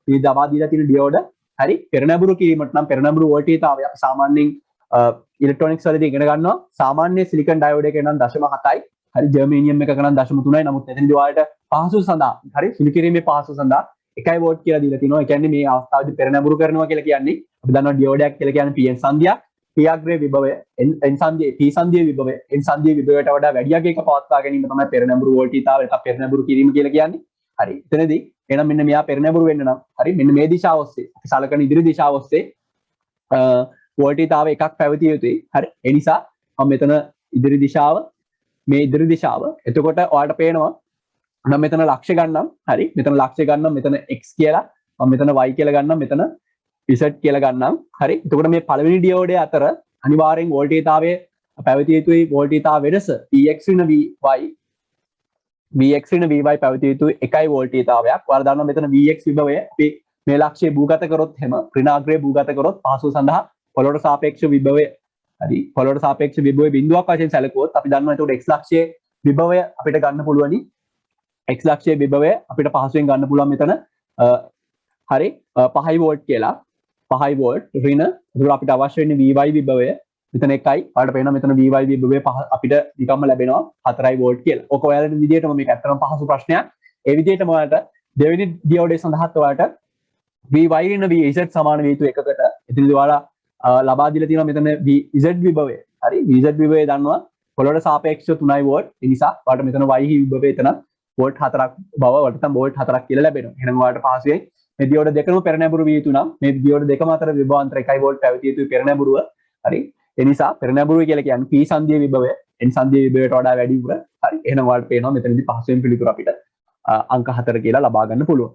මේ දවා දීලා තියෙන දියෝඩ හරි පෙර නැඹුරු කිරීමට නම් පෙර නැඹුරු වෝල්ටීයතාවය අපි සාමාන්‍යයෙන් ඉලෙක්ට්‍රොනික්ස් වලදී ඉගෙන ගන්නවා. සාමාන්‍ය සිලිකන් ඩයෝඩ් එකේ නම් 0.7යි. හරි ජර්මේනියම් එකක නම් 0.3යි. නමුත් එතනදී ඔයාලට පහසු සඳහා හරි සුළු කිරීමේ පහසු සඳහා 1 වෝල්ට් කියලා දීලා තිනවා. ඒ කියන්නේ මේ අවස්ථාවේදී පෙර නැඹුරු කරනවා කියලා කියන්නේ අපි දන්නවා ඩියෝඩයක් කියලා කියන්නේ PN සංදියක්. P අග්‍රයේ විභවය N සංදියේ P සංදියේ විභවය N සංදියේ විභවයට වඩා වැඩි අගයක පවත්වා ගැනීම තමයි පෙර නැඹුරු වෝල්ටීයතාවය එක පෙර නැඹුරු කිරීම කියලා කියන්නේ. හරි. එතනදී එහෙනම් මෙන්න මෙයා පෙර නැඹුරු වෙන්න නම් හරි මෙන්න මේ දිශාව ඔස්සේ අපි සලකන ඉදිරි දිශාව ඔස්සේ වෝල්ටීයතාවය එකක් පැවතිය යුතුයි. හරි. ඒ නිසා මම මෙතන ඉදිරි දිශාව මේ ඉදිරි දිශාව එතකොට ඔයාලට පේනවා නම් මෙතන ලක්ෂ්‍ය ගන්නම්. හරි. මෙතන ලක්ෂ්‍ය ගන්නම් මෙතන x කියලා මම මෙතන y කියලා ගන්නම් මෙතන z කියලා ගන්නම්. හරි. එතකොට මේ පළවෙනි ඩියෝඩය අතර අනිවාර්යෙන් වෝල්ටීයතාවය පැවතිය යුතුයි. වෝල්ටීයතාව වෙනස Vx ඍණ Vx ඍණ Vy පැවතිය යුතුයි 1 වෝල්ටීයතාවයක්. ඔයාලා දන්නවා මෙතන Vx විභවය අපි මේ ලක්ෂ්‍යය භූගත කරොත් එහෙම ඍණාග්‍රය භූගත කරොත් පහසුව සඳහා පොළොවට සාපේක්ෂ විභවය හරි පොළොවට සාපේක්ෂ විභවය බිඳුවක් වශයෙන් සැලකුවොත් අපි දන්නවා එතකොට x ලක්ෂයේ විභවය අපිට ගන්න පුළුවනි. x ලක්ෂයේ විභවය අපිට පහසුවෙන් ගන්න පුළුවන් මෙතන හරි 5 වෝල්ට් කියලා 5 වෝල්ට් ඍණ ඒකට අපිට අවශ්‍ය වෙන්නේ Vy විභවය මෙතන 1යි ඔයාලට පේනවා මෙතන Vy විභවය අපිට නිකම්ම ලැබෙනවා 4 වෝල්ට් කියලා. ඔක ඔයාලට විදියටම මේක ඇත්තටම පහසු ප්‍රශ්නයක්. ඒ විදියටම ඔයාලට දෙවෙනි ඩියෝඩේ සඳහාත් ඔයාලට Vy ඍණ Vz සමාන වේ යුතු එකකට එතනදී ඔයාලා ලබා දීලා තියෙනවා මෙතන Vz විභවය. හරි Vz විභවය දන්නවා පොළොවට සාපේක්ෂව 3 වෝල්ට්. ඒ නිසා ඔයාලට මෙතන y විභවය එතන වෝල්ට් 4ක් බව වලට තම වෝල්ට් 4ක් කියලා ලැබෙනවා. එහෙනම් ඔයාලට පහසුවෙන් මේ දියෝඩ දෙකම පෙර නැඹුරු විය යුතු නම් මේ දියෝඩ දෙකම අතර විභවාන්තර 1 වෝල්ට් පැවතිය යුතු පෙර නැඹුරුව. හරි. ඒ නිසා පෙර නැඹුරුව කියලා කියන්නේ P සංදියේ විභවය N සංදියේ විභවයට වඩා වැඩි උර. හරි. එහෙනම් ඔයාලට පේනවා මෙතනදී පහසුවෙන් පිළිතුර අපිට අංක 4 කියලා ලබා ගන්න පුළුවන්.